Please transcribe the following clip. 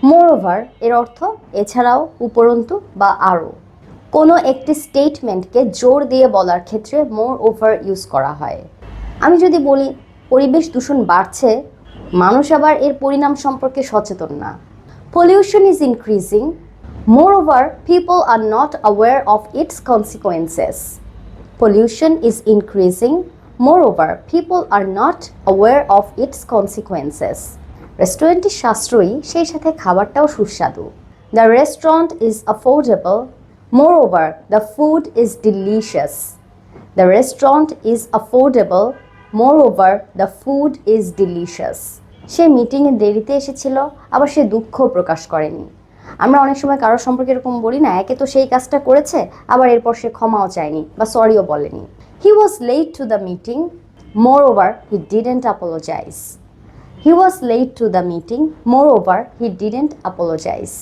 Moreover এর অর্থ এছাড়াও, উপরন্তু বা আরও। কোনো একটি স্টেটমেন্টকে জোর দিয়ে বলার ক্ষেত্রে মোরওভার ইউজ করা হয়। আমি যদি বলি পরিবেশ দূষণ বাড়ছে, মানুষ আবার এর পরিণাম সম্পর্কে সচেতন না। Pollution is increasing, moreover people are not aware of its consequences. Pollution is increasing, moreover, people are not aware of its consequences. রেস্টুরেন্টটি সাশ্রয়ী, সেই সাথে খাবারটাও সুস্বাদু। The restaurant is affordable, moreover, the food is delicious. The restaurant is affordable, moreover, the food is delicious. সে মিটিংয়ে দেরিতে এসেছিল, আবার সে দুঃখ প্রকাশ করেনি। আমরা অনেক সময় কারোর সম্পর্কে এরকম বলি না, একে তো সেই কাজটা করেছে, আবার এরপর সে ক্ষমাও চায়নি বা সরিও বলেনি। He was late to the meeting, moreover, he didn't apologize. He was late to the meeting, moreover, he didn't apologize.